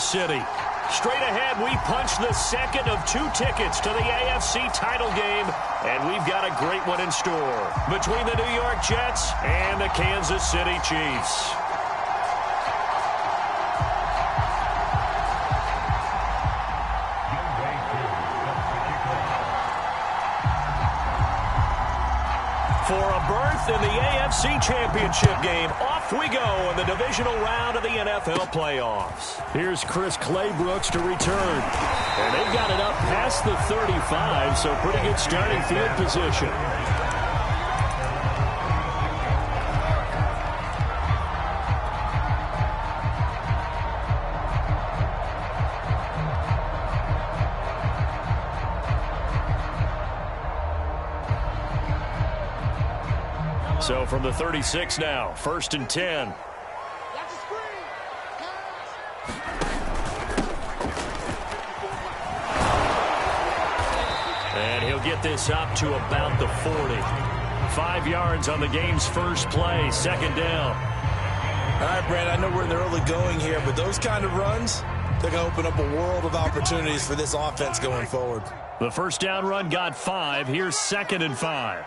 Kansas City. Straight ahead, we punch the second of 2 tickets to the AFC title game, and we've got a great one in store between the New York Jets and the Kansas City Chiefs. For a berth in the AFC Championship game, off we go in the divisional round of the NFL playoffs. Here's Chris Claybrooks to return. And they've got it up past the 35, so pretty good starting field position. So from the 36 now, 1st and 10. And he'll get this up to about the 40. 5 yards on the game's first play, 2nd down. All right, Brad, I know we're in the early going here, but those kind of runs, they're going to open up a world of opportunities for this offense going forward. The first down run got 5. Here's 2nd and 5.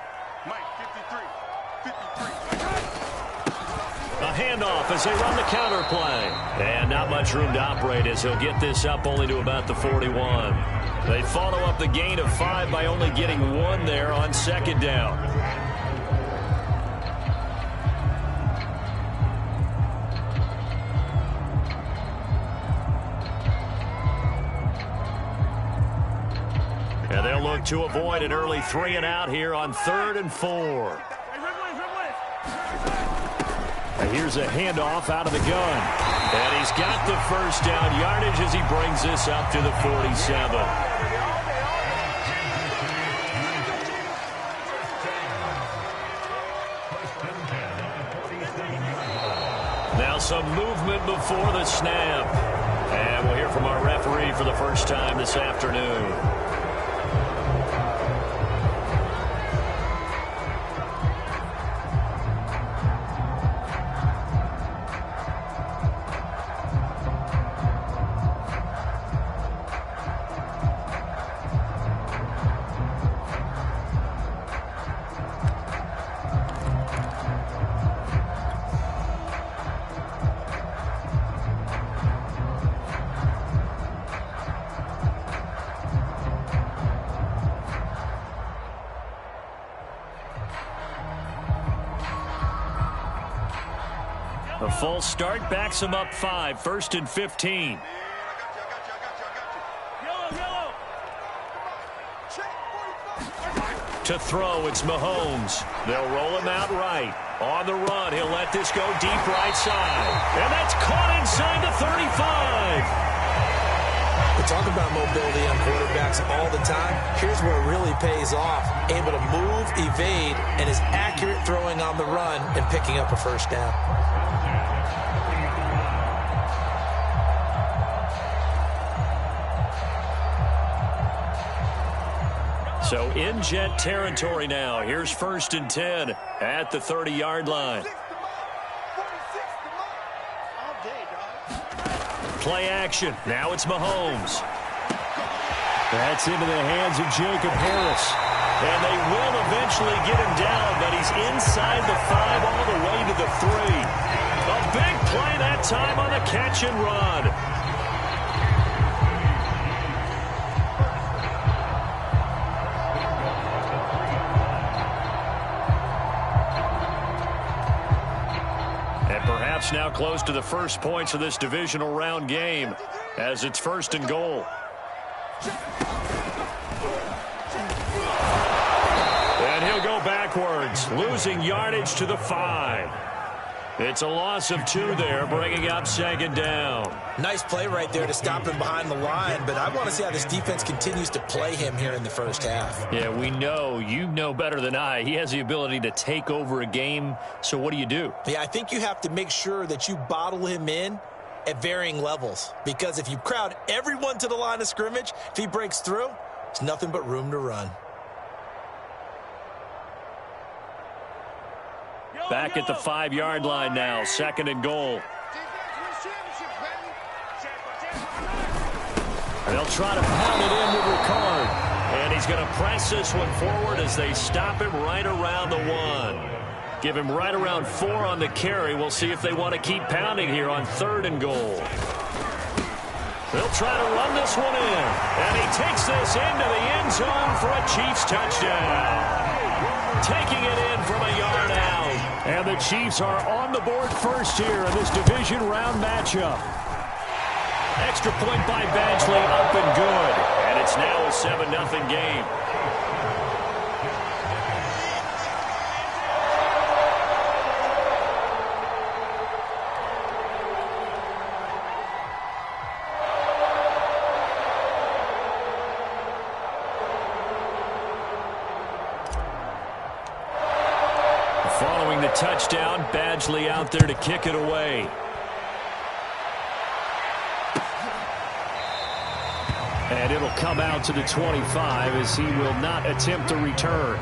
A handoff as they run the counter play. And not much room to operate as he'll get this up only to about the 41. They follow up the gain of 5 by only getting 1 there on 2nd down. And they'll look to avoid an early 3 and out here on 3rd and 4. And here's a handoff out of the gun. And he's got the first down yardage as he brings this up to the 47. Now some movement before the snap. And we'll hear from our referee for the first time this afternoon. A full start backs him up 5, 1st and 15. To throw, it's Mahomes. They'll roll him out right. On the run, he'll let this go deep right side. And that's caught inside the 35. We talk about mobility on quarterbacks all the time. Here's where it really pays off. Able to move, evade, and is accurate throwing on the run and picking up a first down. So in Jet territory now. Here's 1st and 10 at the 30-yard line. Play action. Now it's Mahomes. That's into the hands of Jacob Harris. And they will eventually get him down, but he's inside the 5 all the way to the 3. A big play that time on the catch and run. Perhaps now close to the first points of this divisional round game as it's 1st and goal. And he'll go backwards, losing yardage to the 5. It's a loss of 2 there, bringing up 2nd down. Nice play right there to stop him behind the line, but I want to see how this defense continues to play him here in the first half. Yeah, we know. You know better than I. He has the ability to take over a game, so what do you do? Yeah, I think you have to make sure that you bottle him in at varying levels, because if you crowd everyone to the line of scrimmage, if he breaks through, it's nothing but room to run. Back at the 5-yard line now, 2nd and goal. They'll try to pound it in with Ricard. And he's going to press this one forward as they stop him right around the 1. Give him right around 4 on the carry. We'll see if they want to keep pounding here on 3rd and goal. They'll try to run this one in. And he takes this into the end zone for a Chiefs touchdown. Taking it in from a yard out. And the Chiefs are on the board first here in this division round matchup. Extra point by Badgley, up and good. And it's now a 7-0 game. Following the touchdown, Badgley out there to kick it away. And it'll come out to the 25 as he will not attempt to return.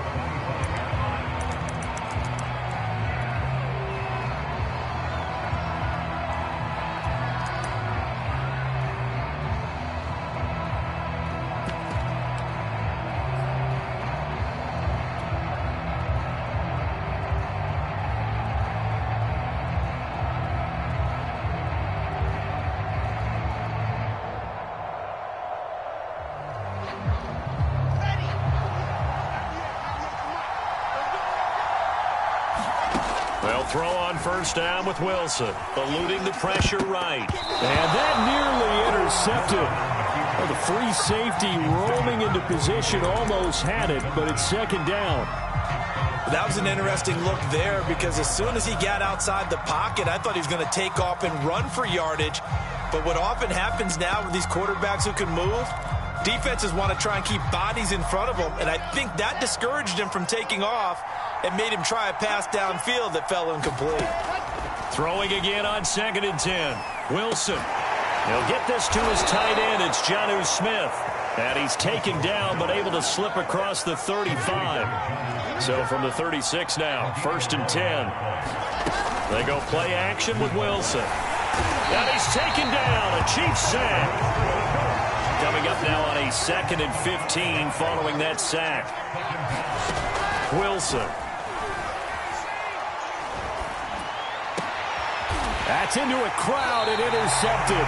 They'll throw on first down with Wilson, eluding the pressure right. And that nearly intercepted. Well, the free safety rolling into position almost had it, but it's 2nd down. That was an interesting look there because as soon as he got outside the pocket, I thought he was going to take off and run for yardage. But what often happens now with these quarterbacks who can move, defenses want to try and keep bodies in front of them, and I think that discouraged him from taking off and made him try a pass downfield that fell incomplete. Throwing again on 2nd and 10. Wilson. He'll get this to his tight end. It's Jonnu Smith. And he's taken down but able to slip across the 35. So from the 36 now, 1st and 10. They go play action with Wilson. And he's taken down. A Chiefs sack. Coming up now on a 2nd and 15 following that sack. Wilson. That's into a crowd and intercepted.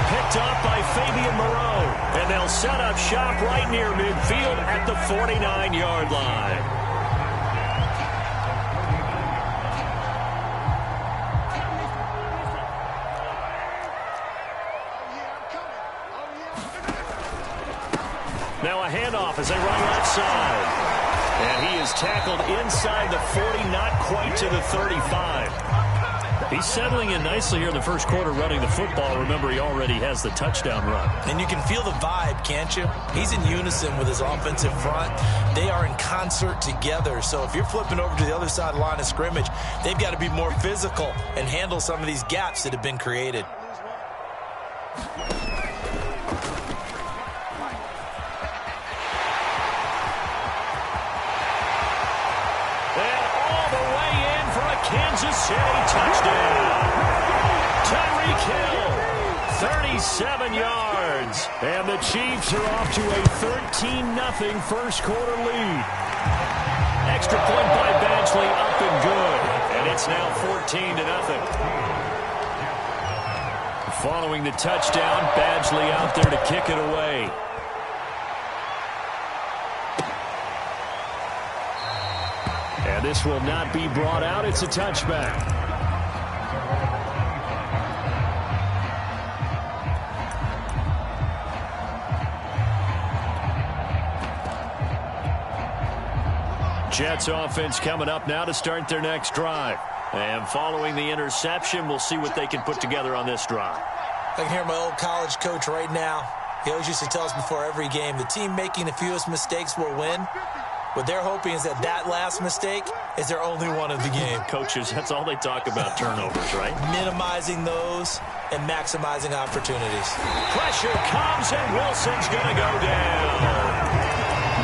Picked up by Fabian Moreau. And they'll set up shop right near midfield at the 49-yard line. Now a handoff as they run left side. And he is tackled inside the 40, not quite to the 35. He's settling in nicely here in the first quarter running the football. Remember, he already has the touchdown run. And you can feel the vibe, can't you? He's in unison with his offensive front. They are in concert together. So if you're flipping over to the other side of the line of scrimmage, they've got to be more physical and handle some of these gaps that have been created. Kansas City touchdown. Tyreek Hill, 37 yards. And the Chiefs are off to a 13-0 first quarter lead. Extra point by Badgley, up and good. And it's now 14-0. Following the touchdown, Badgley out there to kick it away. And this will not be brought out. It's a touchback. Jets offense coming up now to start their next drive. And following the interception, we'll see what they can put together on this drive. I can hear my old college coach right now. He always used to tell us before every game, the team making the fewest mistakes will win. What they're hoping is that last mistake is their only one of the game. Coaches, that's all they talk about, turnovers, right? Minimizing those and maximizing opportunities. Pressure comes, and Wilson's going to go down.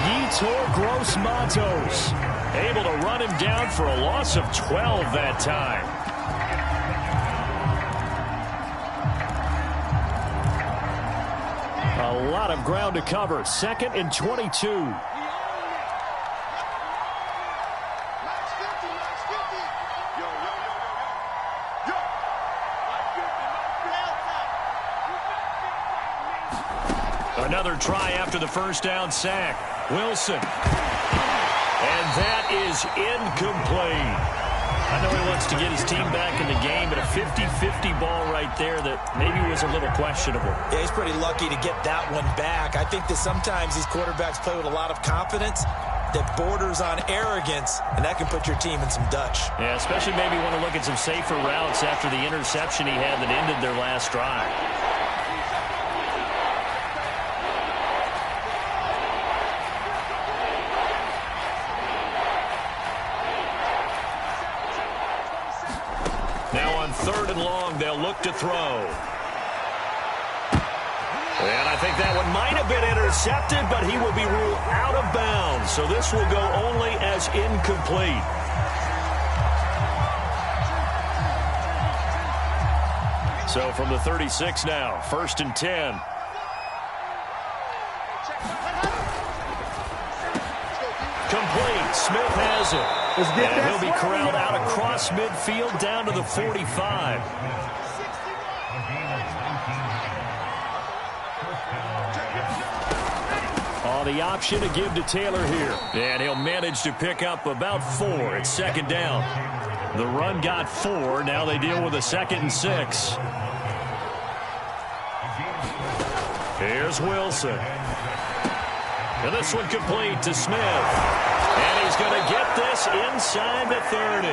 Yetur Gross-Matos able to run him down for a loss of 12 that time. A lot of ground to cover. 2nd and 22. Another try after the first down sack. Wilson. And that is incomplete. I know he wants to get his team back in the game, but a 50-50 ball right there that maybe was a little questionable. Yeah, he's pretty lucky to get that one back. I think that sometimes these quarterbacks play with a lot of confidence that borders on arrogance, and that can put your team in some Dutch. Yeah, especially maybe want to look at some safer routes after the interception he had that ended their last drive. Now on 3rd and long, they'll look to throw. And I think that one might have been intercepted, but he will be ruled out of bounds. So this will go only as incomplete. So from the 36 now, 1st and 10. Complete. Smith has it. And he'll be corralled out across midfield down to the 45. Oh, the option to give to Taylor here. And he'll manage to pick up about 4. It's 2nd down. The run got 4. Now they deal with a 2nd and 6. Here's Wilson. And this one complete to Smith. And he's going to get this inside the 30.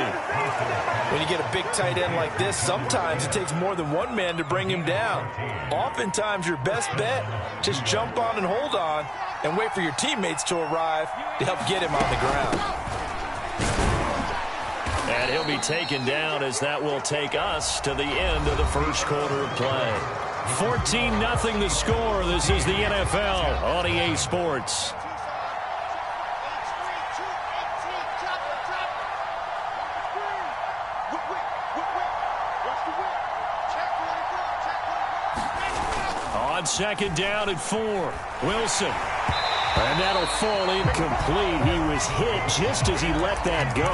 When you get a big tight end like this, sometimes it takes more than one man to bring him down. Oftentimes, your best bet, just jump on and hold on and wait for your teammates to arrive to help get him on the ground. And he'll be taken down as that will take us to the end of the first quarter of play. 14-0 the score. This is the NFL on EA Sports. On 2nd down and 4. Wilson. And that'll fall incomplete. He was hit just as he let that go.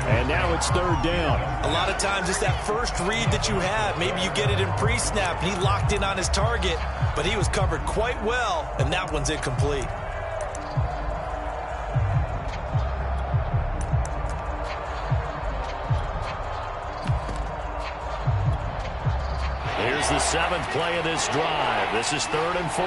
And now it's 3rd down. A lot of times it's that first read that you have. Maybe you get it in pre-snap. He locked in on his target, but he was covered quite well, and that one's incomplete. Here's the 7th play of this drive. This is 3rd and 4.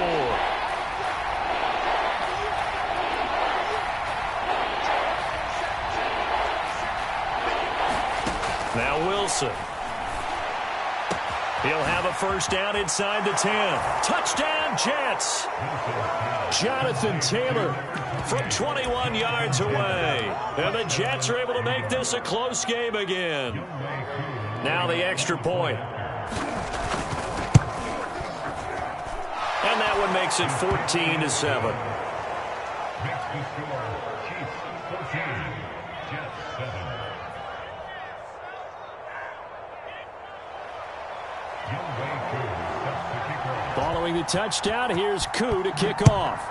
Now Wilson. He'll have a first down inside the 10. Touchdown, Jets. Jonathan Taylor from 21 yards away. And the Jets are able to make this a close game again. Now the extra point. And that one makes it 14-7. Following the touchdown, here's Koo to kick off.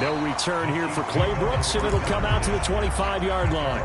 No return here for Clay Brooks, and it'll come out to the 25-yard line.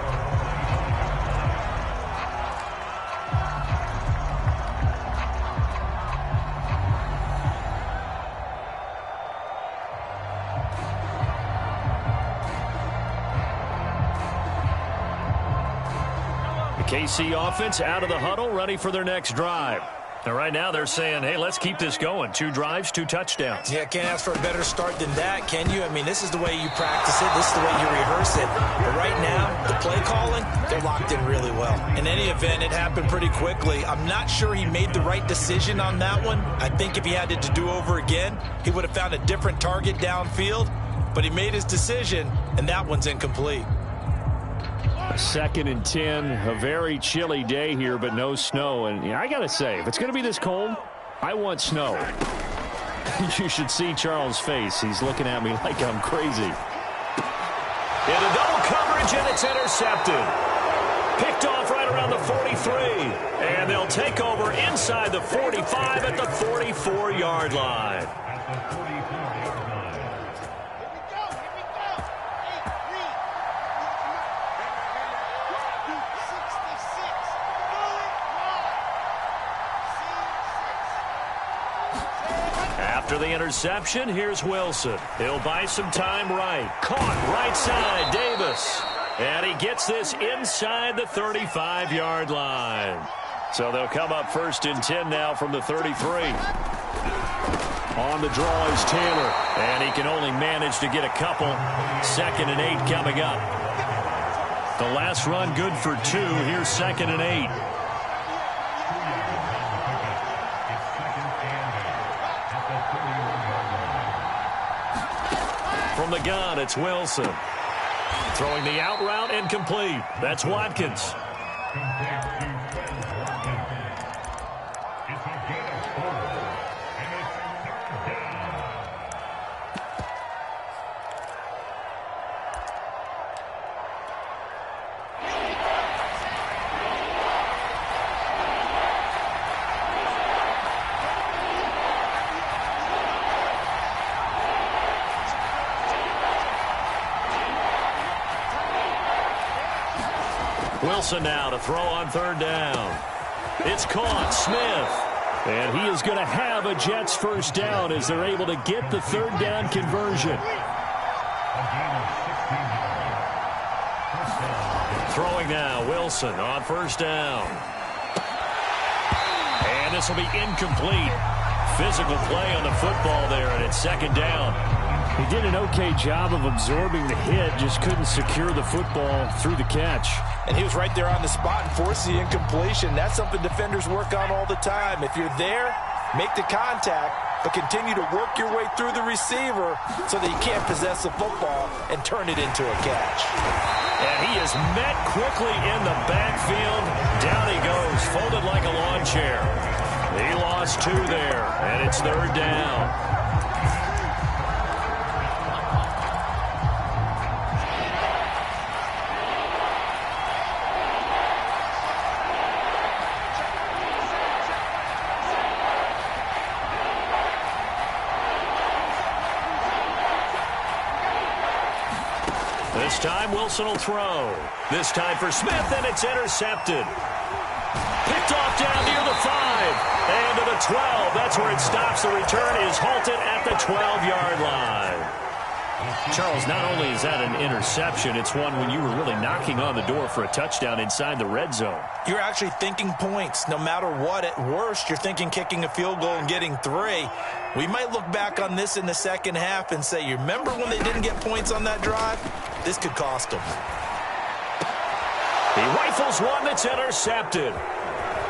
KC offense out of the huddle, ready for their next drive. And right now they're saying, hey, let's keep this going. 2 drives, 2 touchdowns. Yeah, can't ask for a better start than that, can you? I mean, this is the way you practice it. This is the way you rehearse it. But right now, the play calling, they're locked in really well. In any event, it happened pretty quickly. I'm not sure he made the right decision on that one. I think if he had to do over again, he would have found a different target downfield. But he made his decision, and that one's incomplete. 2nd and 10, a very chilly day here, but no snow. And I got to say, if it's going to be this cold, I want snow. You should see Charles' face. He's looking at me like I'm crazy. Into double coverage, and it's intercepted. Picked off right around the 43. And they'll take over inside the 45 at the 44-yard line. After the interception, here's Wilson. He'll buy some time right. Caught right side, Davis. And he gets this inside the 35-yard line. So they'll come up 1st and 10 now from the 33. On the draw is Taylor. And he can only manage to get a couple. 2nd and 8 coming up. The last run good for 2. Here's 2nd and 8. From the gun, it's Wilson. Throwing the out route incomplete. That's Watkins. Wilson now to throw on 3rd down. It's caught. Smith. And he is going to have a Jets 1st down as they're able to get the 3rd down conversion. Throwing now. Wilson on 1st down. And this will be incomplete. Physical play on the football there, and it's 2nd down. He did an okay job of absorbing the hit, just couldn't secure the football through the catch. And he was right there on the spot and forced the incompletion. That's something defenders work on all the time. If you're there, make the contact, but continue to work your way through the receiver so that you can't possess the football and turn it into a catch. And he is met quickly in the backfield. Down he goes, folded like a lawn chair. He lost 2 there, and it's 3rd down. This time Wilson will throw. This time for Smith, and it's intercepted. Picked off down near the 5. And to the 12. That's where it stops. The return is halted at the 12-yard line. Charles, not only is that an interception, it's one when you were really knocking on the door for a touchdown inside the red zone. You're actually thinking points. No matter what, at worst, you're thinking kicking a field goal and getting 3. We might look back on this in the second half and say, you remember when they didn't get points on that drive? This could cost them. He rifles one that's intercepted.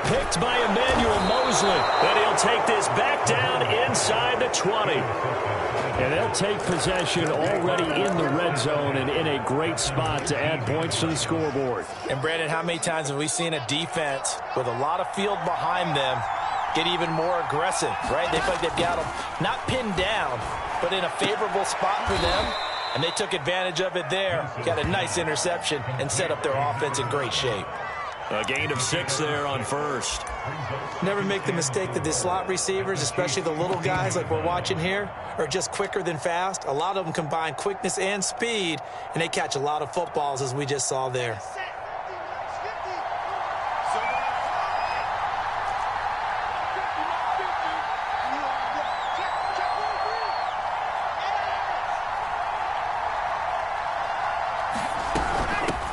Picked by Emmanuel Mosley. And he'll take this back down inside the 20. And they'll take possession already in the red zone and in a great spot to add points to the scoreboard. And, Brandon, how many times have we seen a defense with a lot of field behind them get even more aggressive, right? They feel like they've got them not pinned down, but in a favorable spot for them. And they took advantage of it there. Got a nice interception and set up their offense in great shape. A gain of 6 there on 1st. Never make the mistake that the slot receivers, especially the little guys like we're watching here, are just quicker than fast. A lot of them combine quickness and speed, and they catch a lot of footballs, as we just saw there.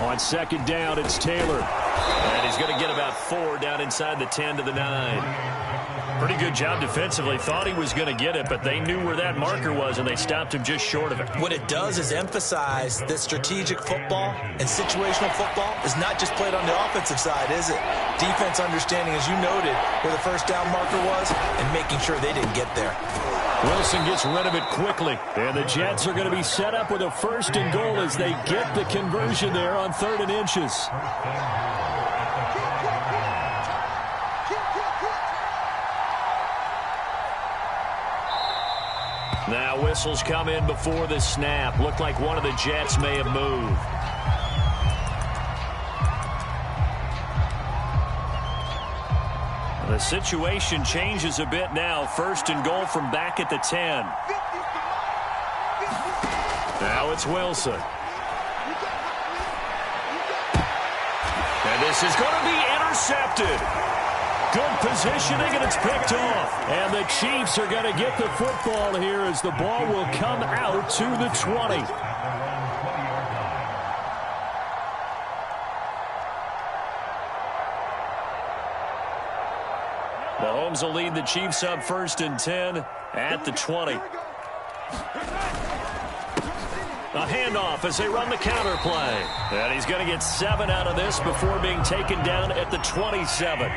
On 2nd down, it's Taylor. And he's going to get about 4 down inside the 10 to the 9. Pretty good job defensively. Thought he was going to get it, but they knew where that marker was, and they stopped him just short of it. What it does is emphasize that strategic football and situational football is not just played on the offensive side, is it? Defense understanding, as you noted, where the 1st down marker was and making sure they didn't get there. Wilson gets rid of it quickly. And the Jets are going to be set up with a 1st and goal as they get the conversion there on 3rd and inches. Now whistles come in before the snap. Looked like one of the Jets may have moved. The situation changes a bit now. First and goal from back at the 10. Now it's Wilson. And this is going to be intercepted. Good positioning, and it's picked off. And the Chiefs are going to get the football here as the ball will come out to the 20. Mahomes will lead the Chiefs up first and 10 at the 20. A handoff as they run the counter play. And he's going to get 7 out of this before being taken down at the 27.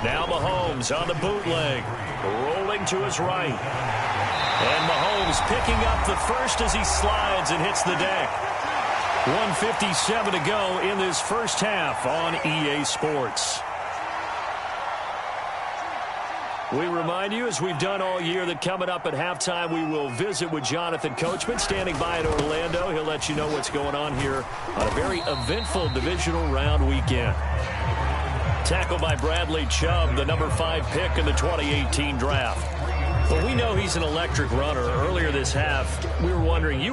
Now Mahomes on the bootleg, rolling to his right. And Mahomes picking up the first as he slides and hits the deck. 1:57 to go in this first half on EA Sports. We remind you, as we've done all year, that coming up at halftime, we will visit with Jonathan Coachman, standing by in Orlando. He'll let you know what's going on here on a very eventful divisional round weekend. Tackled by Bradley Chubb, the number 5 pick in the 2018 draft. But we know he's an electric runner. Earlier this half, you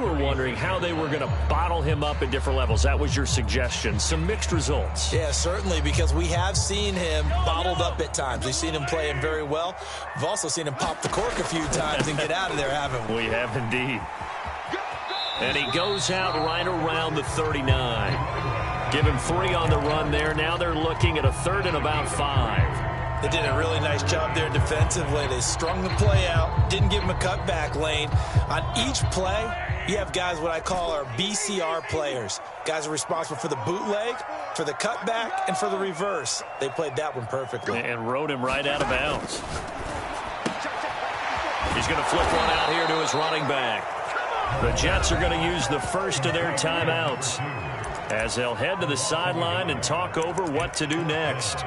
were wondering how they were going to bottle him up at different levels. That was your suggestion. Some mixed results. Yeah, certainly, because we have seen him bottled up at times. We've seen him play him very well. We've also seen him pop the cork a few times and get out of there, haven't we? We have indeed. And he goes out right around the 39. Give him 3 on the run there. Now they're looking at a 3rd and about 5. They did a really nice job there defensively. They strung the play out, didn't give him a cutback lane. On each play, you have guys what I call our BCR players. Guys are responsible for the bootleg, for the cutback, and for the reverse. They played that one perfectly. And rode him right out of bounds. He's going to flip one out here to his running back. The Jets are going to use the first of their timeouts as they'll head to the sideline and talk over what to do next.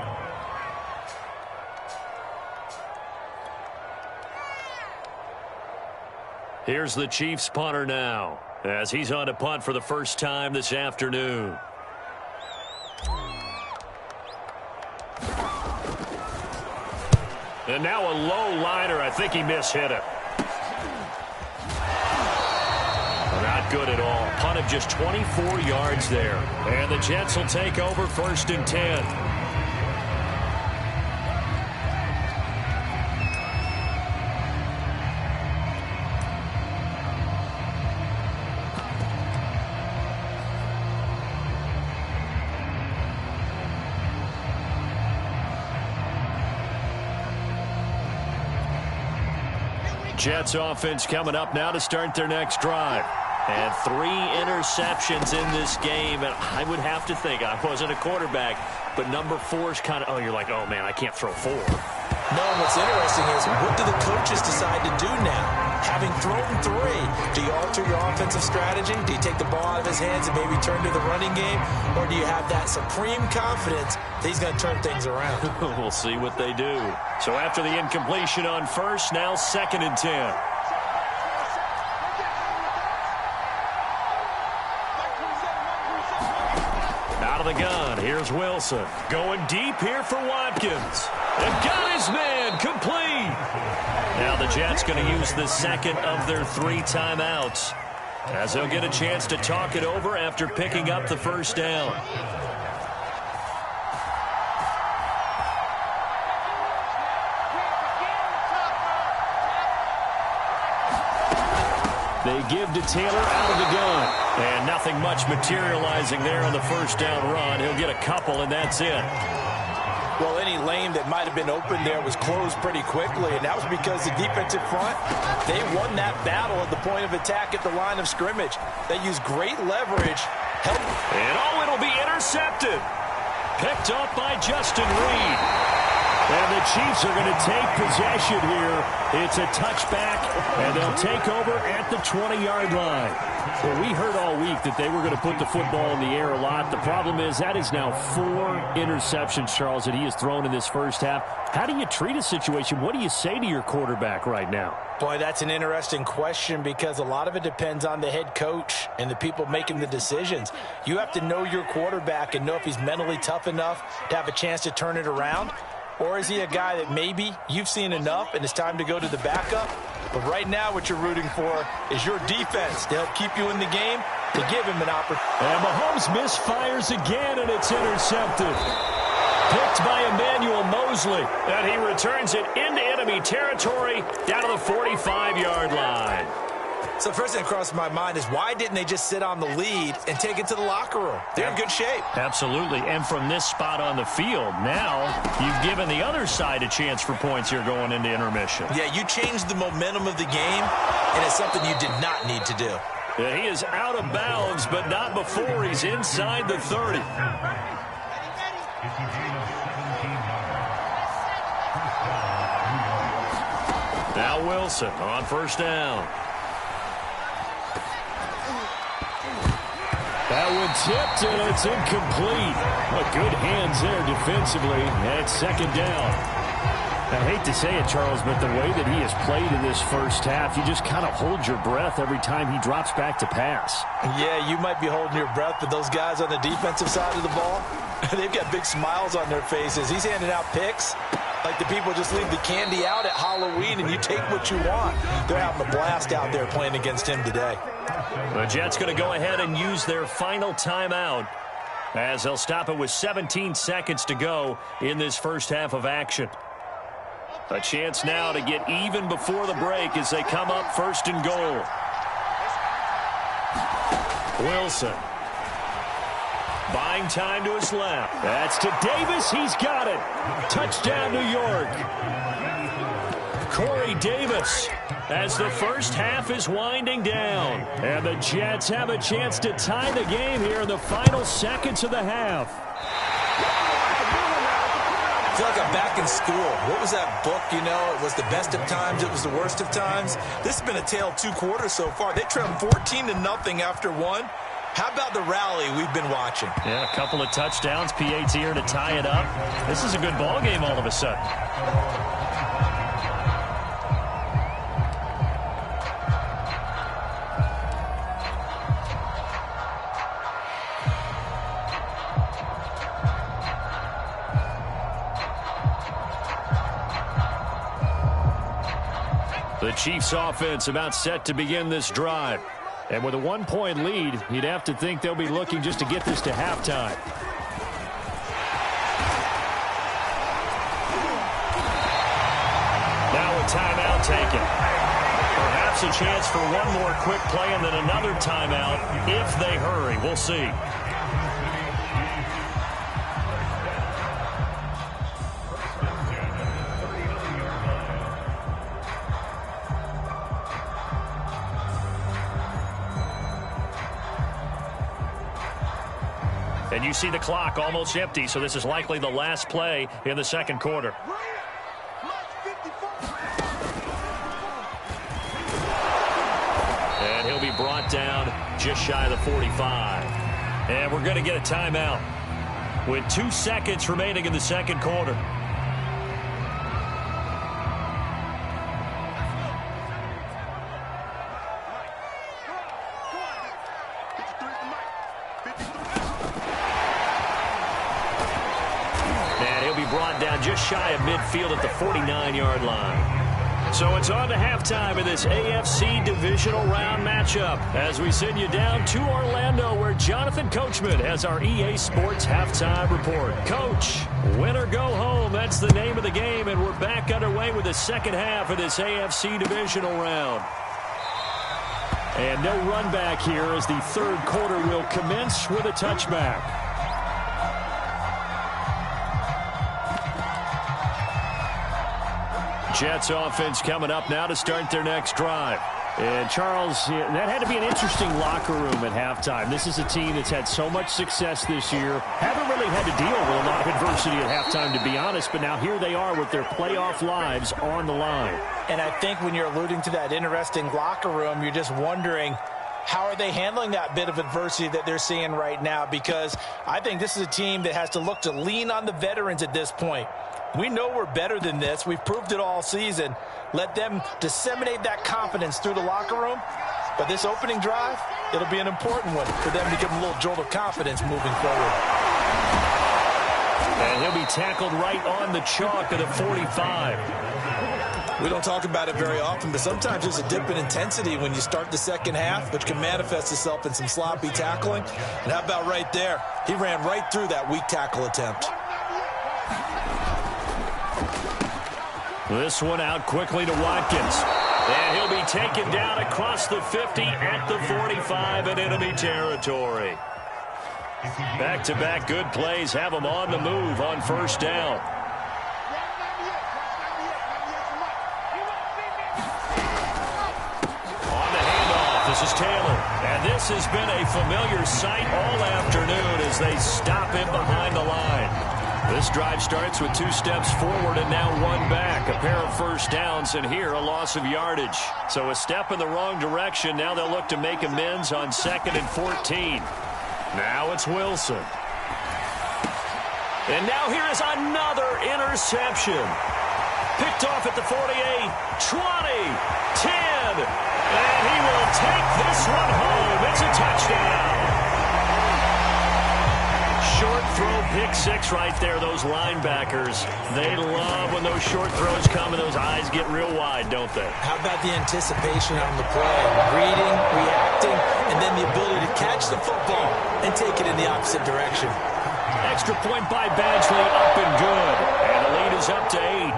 Here's the Chiefs punter now as he's on to punt for the first time this afternoon. And now a low liner. I think he mishit it. Not good at all. Punt of just 24 yards there. And the Jets will take over first and 10. Jets offense coming up now to start their next drive. And 3 interceptions in this game. And I would have to think, I wasn't a quarterback, but number 4 is kind of, you're like, oh, man, I can't throw 4. No, what's interesting is, what do the coaches decide to do now? Having thrown 3, do you alter your offensive strategy? Do you take the ball out of his hands and maybe turn to the running game? Or do you have that supreme confidence that he's going to turn things around? We'll see what they do. So after the incompletion on first, now 2nd and 10. Out of the gun, here's Wilson. Going deep here for Watkins. And got his man complete. Now the Jets going to use the 2nd of their 3 timeouts as they'll get a chance to talk it over after picking up the first down. They give to Taylor out of the gun. And nothing much materializing there on the first down run. He'll get a couple, and that's it. Well, any lane that might have been open there was closed pretty quickly, and that was because the defensive front, they won that battle at the point of attack at the line of scrimmage. They used great leverage. And it'll be intercepted. Picked up by Justin Reed. And the Chiefs are going to take possession here. It's a touchback, and they'll take over at the 20-yard line. Well, we heard all week that they were going to put the football in the air a lot. The problem is that is now 4 interceptions, Charles, that he has thrown in this first half. How do you treat a situation? What do you say to your quarterback right now? Boy, that's an interesting question because a lot of it depends on the head coach and the people making the decisions. You have to know your quarterback and know if he's mentally tough enough to have a chance to turn it around. Or is he a guy that maybe you've seen enough and it's time to go to the backup? But right now what you're rooting for is your defense to help keep you in the game, to give him an opportunity. And Mahomes misfires again, and it's intercepted. Picked by Emmanuel Mosley. And he returns it into enemy territory down to the 45-yard line. So the first thing that crossed my mind is why didn't they just sit on the lead and take it to the locker room? They're in good shape. Absolutely. And from this spot on the field, now you've given the other side a chance for points here going into intermission. Yeah, you changed the momentum of the game, and it's something you did not need to do. Yeah, he is out of bounds, but not before he's inside the 30. Now Wilson on first down. That one tipped, and it's incomplete. Well, good hands there defensively. At second down. I hate to say it, Charles, but the way that he has played in this first half, you just kind of hold your breath every time he drops back to pass. Yeah, you might be holding your breath, but those guys on the defensive side of the ball, they've got big smiles on their faces. He's handing out picks like the people just leave the candy out at Halloween and you take what you want. They're having a blast out there playing against him today. The Jets going to go ahead and use their final timeout as they'll stop it with 17 seconds to go in this first half of action. A chance now to get even before the break as they come up first and goal. Wilson. Buying time to his left. That's to Davis. He's got it. Touchdown, New York. Corey Davis as the first half is winding down. And the Jets have a chance to tie the game here in the final seconds of the half. I feel like I'm back in school. What was that book, you know? It was the best of times. It was the worst of times. This has been a tale of 2 quarters so far. They trailed 14-0 after 1. How about the rally we've been watching? Yeah, a couple of touchdowns. PAT here to tie it up. This is a good ball game all of a sudden. The Chiefs offense about set to begin this drive. And with a 1-point lead, you'd have to think they'll be looking just to get this to halftime. Now a timeout taken. Perhaps a chance for one more quick play and then another timeout if they hurry. We'll see. And you see the clock almost empty, so this is likely the last play in the second quarter. And he'll be brought down just shy of the 45. And we're going to get a timeout with 2 seconds remaining in the second quarter. Just shy of midfield at the 49-yard line. So it's on to halftime in this AFC divisional round matchup as we send you down to Orlando where Jonathan Coachman has our EA Sports halftime report. Coach, win or go home, that's the name of the game, and we're back underway with the second half of this AFC divisional round. And no run back here as the third quarter will commence with a touchback. Jets offense coming up now to start their next drive. And, Charles, that had to be an interesting locker room at halftime. This is a team that's had so much success this year. Haven't really had to deal with a lot of adversity at halftime, to be honest. But now here they are with their playoff lives on the line. And I think when you're alluding to that interesting locker room, you're just wondering, how are they handling that bit of adversity that they're seeing right now? Because I think this is a team that has to look to lean on the veterans at this point. We know we're better than this. We've proved it all season. Let them disseminate that confidence through the locker room. But this opening drive, it'll be an important one for them to give them a little jolt of confidence moving forward. And he'll be tackled right on the chalk of the 45. We don't talk about it very often, but sometimes there's a dip in intensity when you start the second half, which can manifest itself in some sloppy tackling. And how about right there? He ran right through that weak tackle attempt. This one out quickly to Watkins. And he'll be taken down across the 50 at the 45 in enemy territory. Back-to-back good plays have him on the move on first down. On the handoff, this is Taylor. And this has been a familiar sight all afternoon as they stop him behind the line. This drive starts with 2 steps forward and now 1 back. A pair of first downs, and here a loss of yardage. So a step in the wrong direction. Now they'll look to make amends on 2nd and 14. Now it's Wilson. And now here is another interception. Picked off at the 48, 20, 10. And he will take this one home. It's a touchdown. Short throw, pick 6 right there. Those linebackers, they love when those short throws come and those eyes get real wide, don't they? How about the anticipation on the play? Reading, reacting, and then the ability to catch the football and take it in the opposite direction. Extra point by Badgley, up and good. And the lead is up to 8.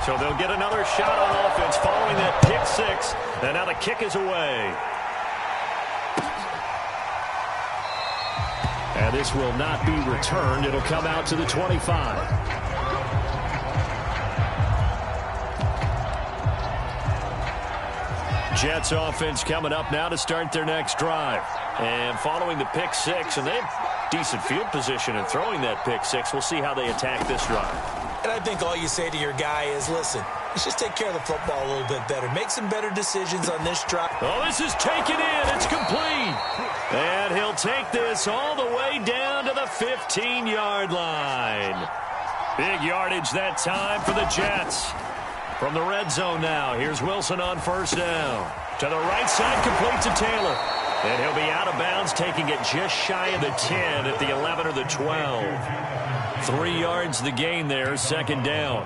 So they'll get another shot on offense following that pick 6. And now the kick is away. And this will not be returned. It'll come out to the 25. Jets offense coming up now to start their next drive. And following the pick 6, and they have decent field position in throwing that pick 6. We'll see how they attack this drive. And I think all you say to your guy is, listen, let's just take care of the football a little bit better. Make some better decisions on this drive. Oh, this is taken in. It's complete. And he'll take this all the way down to the 15-yard line. Big yardage that time for the Jets. From the red zone now, here's Wilson on first down. To the right side, complete to Taylor. And he'll be out of bounds, taking it just shy of the 10 at the 11 or the 12. 3 yards the gain there, second down.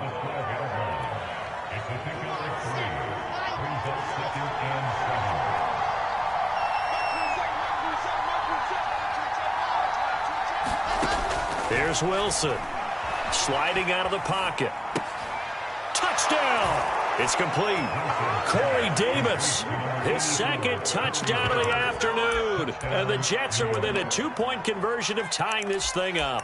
Here's Wilson. Sliding out of the pocket. Touchdown! It's complete. Corey Davis, his second touchdown of the afternoon. And the Jets are within a 2-point conversion of tying this thing up.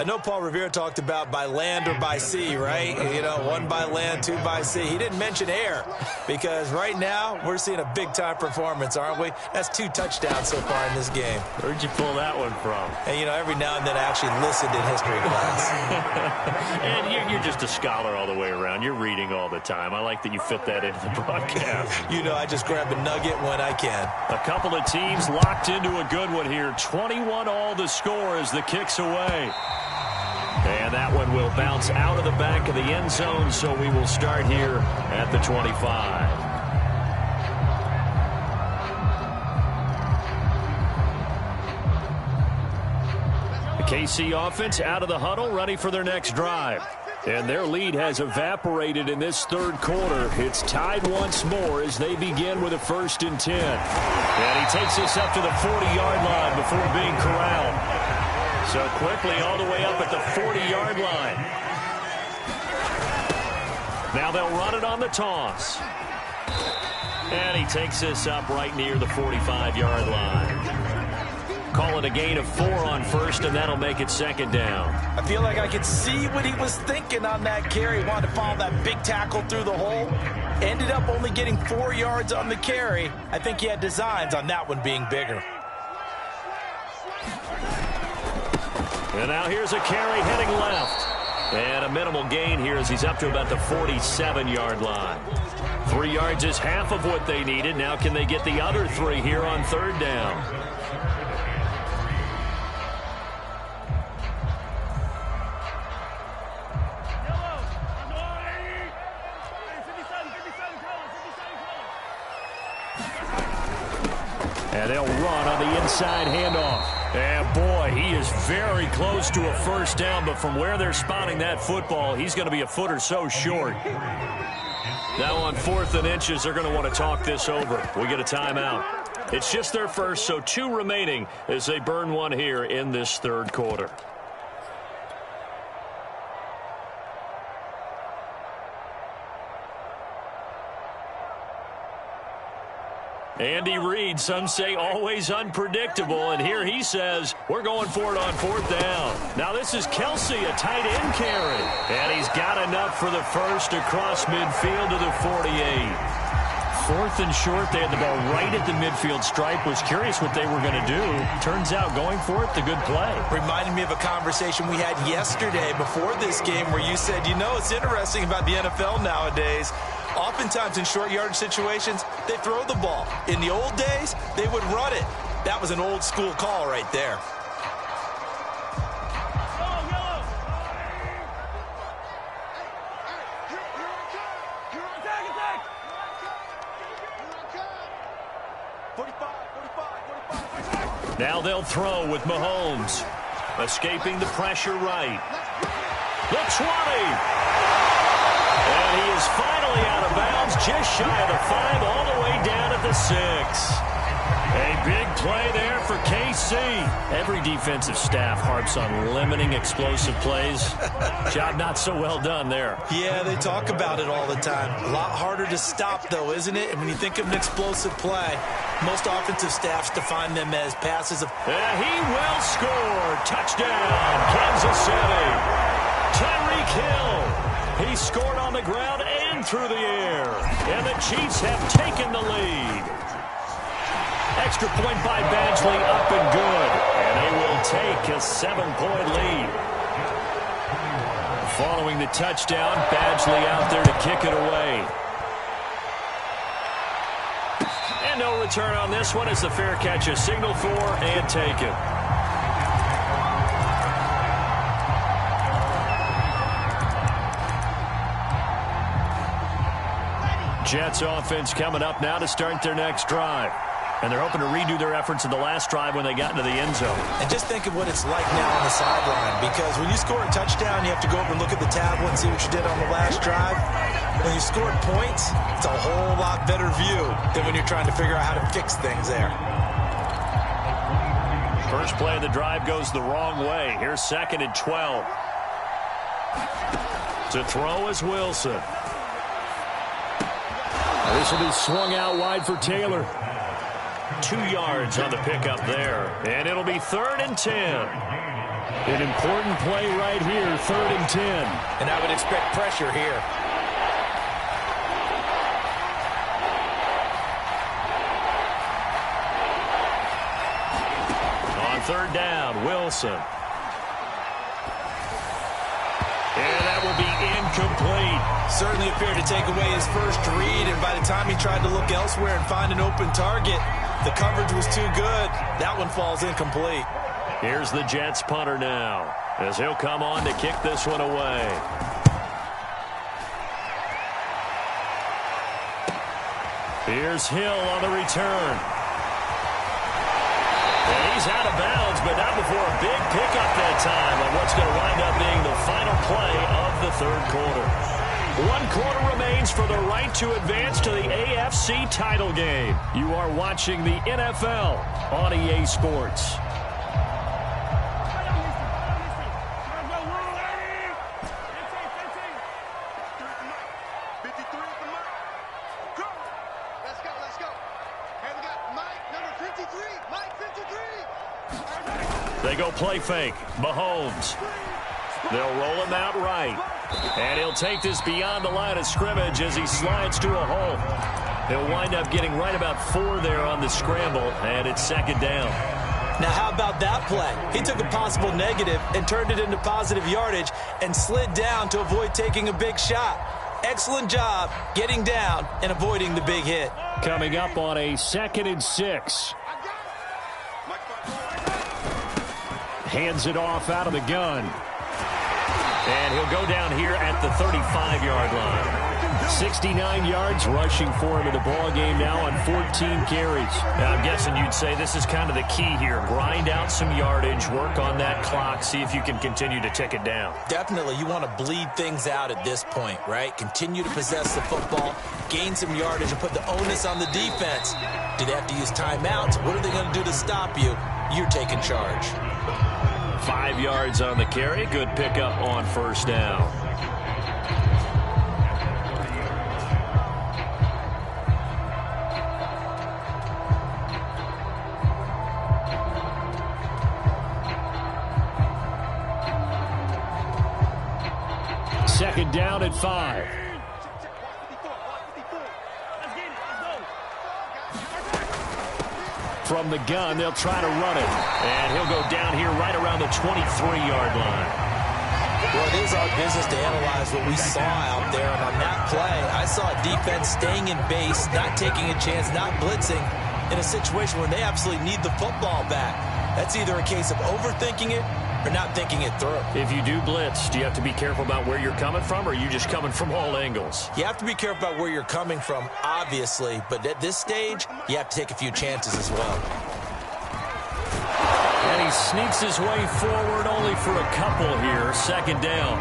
I know Paul Revere talked about by land or by sea, right? You know, 1 by land, 2 by sea. He didn't mention air because right now we're seeing a big-time performance, aren't we? That's 2 touchdowns so far in this game. Where'd you pull that one from? And, you know, every now and then I actually listened in history class. And you're just a scholar all the way around. You're reading all the time. I like that you fit that into the broadcast. You know, I just grab a nugget when I can. A couple of teams locked into a good one here. 21 all the score as the kick's away. And that one will bounce out of the back of the end zone, so we will start here at the 25. The KC offense out of the huddle, ready for their next drive. And their lead has evaporated in this third quarter. It's tied once more as they begin with a 1st and 10. And he takes this up to the 40-yard line before being corralled. So quickly all the way up at the 40-yard line. Now they'll run it on the toss. And he takes this up right near the 45-yard line. Call it a a gain of 4 on first, and that'll make it second down. I feel like I could see what he was thinking on that carry. Wanted to follow that big tackle through the hole. Ended up only getting 4 yards on the carry. I think he had designs on that one being bigger. And now here's a carry heading left. And a minimal gain here as he's up to about the 47-yard line. 3 yards is half of what they needed. Now can they get the other 3 here on third down? And they'll run on the inside handoff. And boy, he is very close to a first down, but from where they're spotting that football, he's going to be a foot or so short. Now on 4th and inches, they're going to want to talk this over. We get a timeout. It's just their first, so 2 remaining as they burn one here in this third quarter. Andy Reid, some say always unpredictable, and here he says, we're going for it on 4th down. Now this is Kelsey, a tight end carry, and he's got enough for the first across midfield to the 48. 4th and short, they had the ball right at the midfield stripe. Was curious what they were going to do. Turns out going for it, the good play. Reminded me of a conversation we had yesterday before this game where you said, you know, it's interesting about the NFL nowadays. Oftentimes in short yardage situations, they throw the ball. In the old days, they would run it. That was an old school call right there. Now they'll throw with Mahomes. Escaping the pressure right. The 20. And he is finally out of bounds, just shy of the 5, all the way down at the 6. A big play there for KC. Every defensive staff harps on limiting explosive plays. Job not so well done there. Yeah, they talk about it all the time. A lot harder to stop, though, isn't it? And when you think of an explosive play, most offensive staffs define them as passes of... And he will score. Touchdown, Kansas City. Tyreek Hill. He scored on the ground and through the air. And the Chiefs have taken the lead. Extra point by Badgley, up and good. And they will take a 7-point lead. Following the touchdown, Badgley out there to kick it away. And no return on this one as the fair catch is signaled for and taken. Jets offense coming up now to start their next drive. And they're hoping to redo their efforts in the last drive when they got into the end zone. And just think of what it's like now on the sideline. Because when you score a touchdown, you have to go over and look at the tablet and see what you did on the last drive. When you scored points, it's a whole lot better view than when you're trying to figure out how to fix things there. First play of the drive goes the wrong way. Here's 2nd and 12. To throw is Wilson. This will be swung out wide for Taylor. 2 yards on the pickup there. And it'll be 3rd and 10. An important play right here, 3rd and 10. And I would expect pressure here. On 3rd down, Wilson. And that will be incomplete. Certainly appeared to take away his first read, and by the time he tried to look elsewhere and find an open target, the coverage was too good. That one falls incomplete. Here's the Jets punter now, as he'll come on to kick this one away. Here's Hill on the return. And he's out of bounds, but not before a big pickup that time on what's going to wind up being the final play of the third quarter. 1 quarter remains for the right to advance to the AFC title game. You are watching the NFL on EA Sports. Let's go. Hey, we got Mike, number 53. Mike, 53. They go play fake. Mahomes. They'll roll him out right. And he'll take this beyond the line of scrimmage as he slides to a hole. He'll wind up getting right about 4 there on the scramble, and it's second down. Now, how about that play? He took a possible negative and turned it into positive yardage and slid down to avoid taking a big shot. Excellent job getting down and avoiding the big hit. Coming up on a 2nd and 6. Hands it off out of the gun. And he'll go down here at the 35-yard line. 69 yards rushing for him in the ball game now on 14 carries. Now, I'm guessing you'd say this is kind of the key here. Grind out some yardage, work on that clock, see if you can continue to tick it down. Definitely, you want to bleed things out at this point, right? Continue to possess the football, gain some yardage, and put the onus on the defense. Do they have to use timeouts? What are they going to do to stop you? You're taking charge. 5 yards on the carry. Good pickup on first down. Second down at 5. From the gun, they'll try to run it. And he'll go down here right around the 23-yard line. Well, it is our business to analyze what we saw out there. And on that play, I saw a defense staying in base, not taking a chance, not blitzing in a situation where they absolutely need the football back. That's either a case of overthinking it or not thinking it through. If you do blitz, do you have to be careful about where you're coming from, or are you just coming from all angles? You have to be careful about where you're coming from, obviously, but at this stage, you have to take a few chances as well. And he sneaks his way forward only for a couple here. Second down.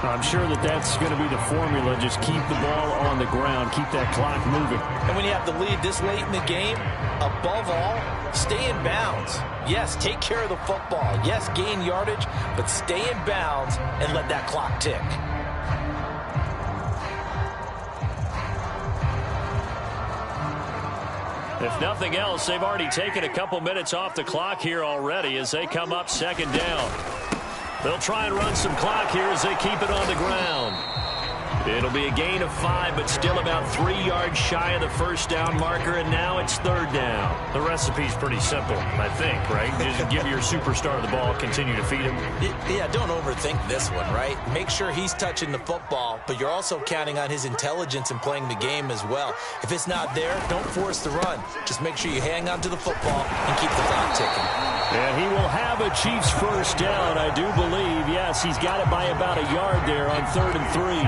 I'm sure that's going to be the formula. Just keep the ball on the ground. Keep that clock moving. And when you have the lead this late in the game, above all, stay in bounds. Yes, take care of the football. Yes, gain yardage, but stay in bounds and let that clock tick. If nothing else, they've already taken a couple minutes off the clock here already as they come up second down. They'll try and run some clock here as they keep it on the ground. It'll be a gain of 5, but still about 3 yards shy of the first down marker, and now it's third down. The recipe's pretty simple, I think, right? Just give your superstar the ball, continue to feed him. Yeah, don't overthink this one, right? Make sure he's touching the football, but you're also counting on his intelligence in playing the game as well. If it's not there, don't force the run. Just make sure you hang on to the football and keep the clock ticking. And he will have a Chiefs first down, I do believe. Yes, he's got it by about a yard there on 3rd and 3.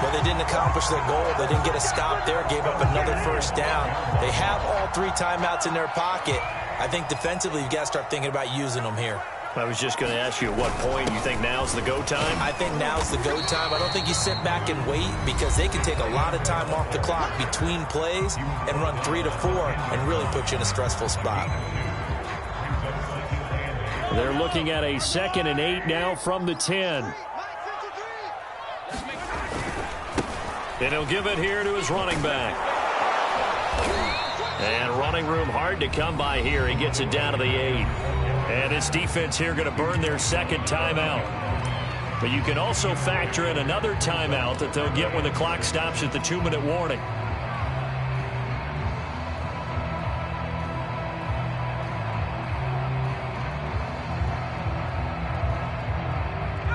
Well, they didn't accomplish their goal. They didn't get a stop there, gave up another first down. They have all 3 timeouts in their pocket. I think defensively, you've got to start thinking about using them here. I was just going to ask you at what point you think now's the go time? I think now's the go time. I don't think you sit back and wait because they can take a lot of time off the clock between plays and run 3 to 4 and really put you in a stressful spot. They're looking at a 2nd and 8 now from the 10. And he'll give it here to his running back. And running room hard to come by here. He gets it down to the 8. And his defense here going to burn their second timeout. But you can also factor in another timeout that they'll get when the clock stops at the 2-minute warning.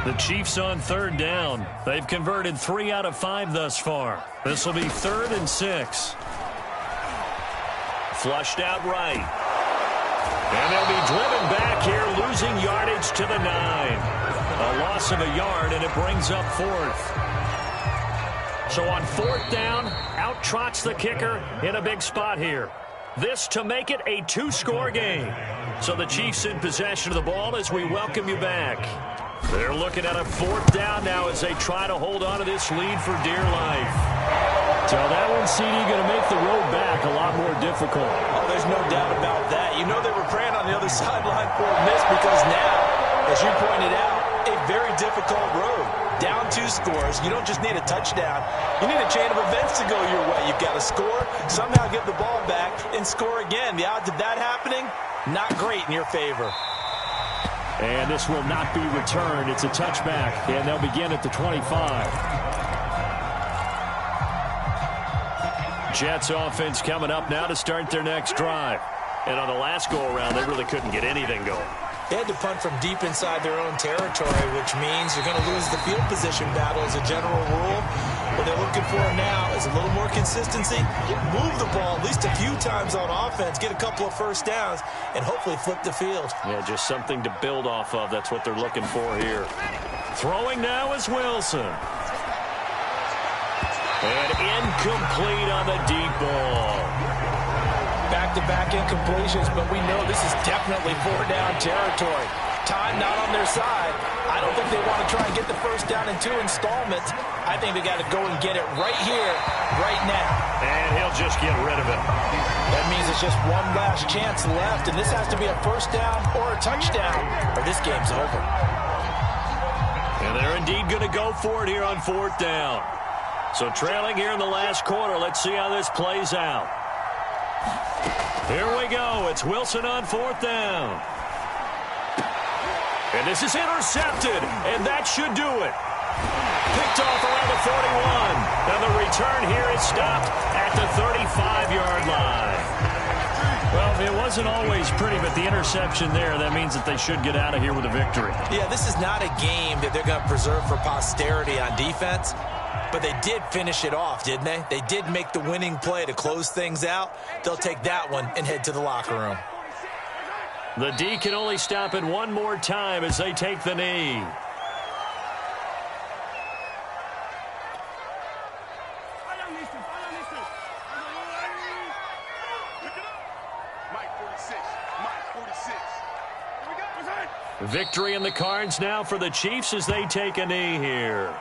The Chiefs on 3rd down. They've converted 3 out of 5 thus far. This will be 3rd and 6. Flushed out right. And they'll be driven back here, losing yardage to the 9. A loss of a yard, and it brings up 4th. So on 4th down, out trots the kicker in a big spot here. This to make it a 2-score game. So the Chiefs in possession of the ball as we welcome you back. They're looking at a 4th down now as they try to hold on to this lead for dear life. So that one, CD, going to make the road back a lot more difficult. Oh, there's no doubt about that. You know they were praying on the other sideline for a miss because now, as you pointed out, a very difficult road. Down 2 scores. You don't just need a touchdown. You need a chain of events to go your way. You've got to score, somehow get the ball back, and score again. The odds of that happening, not great in your favor. And this will not be returned. It's a touchback, and they'll begin at the 25. Jets offense coming up now to start their next drive. And on the last go-around, they really couldn't get anything going. They had to punt from deep inside their own territory, which means you're going to lose the field position battle as a general rule. What they're looking for now is a little more consistency, move the ball at least a few times on offense, get a couple of first downs, and hopefully flip the field. Yeah, just something to build off of. That's what they're looking for here. Throwing now is Wilson. And incomplete on the deep ball. Back-to-back incompletions, but we know this is definitely four-down territory. Time not on their side. I don't think they want to try and get the first down in 2 installments. I think they got to go and get it right here, right now. And he'll just get rid of it. That means it's just one last chance left, and this has to be a first down or a touchdown, or this game's over. And they're indeed going to go for it here on 4th down. So trailing here in the last quarter. Let's see how this plays out. Here we go. It's Wilson on 4th down. And this is intercepted, and that should do it. Picked off around the 41. And the return here is stopped at the 35-yard line. Well, it wasn't always pretty, but the interception there, that means that they should get out of here with a victory. Yeah, this is not a game that they're going to preserve for posterity on defense. But they did finish it off, didn't they? They did make the winning play to close things out. They'll take that one and head to the locker room. The D can only stop it one more time as they take the knee. Victory in the cards now for the Chiefs as they take a knee here.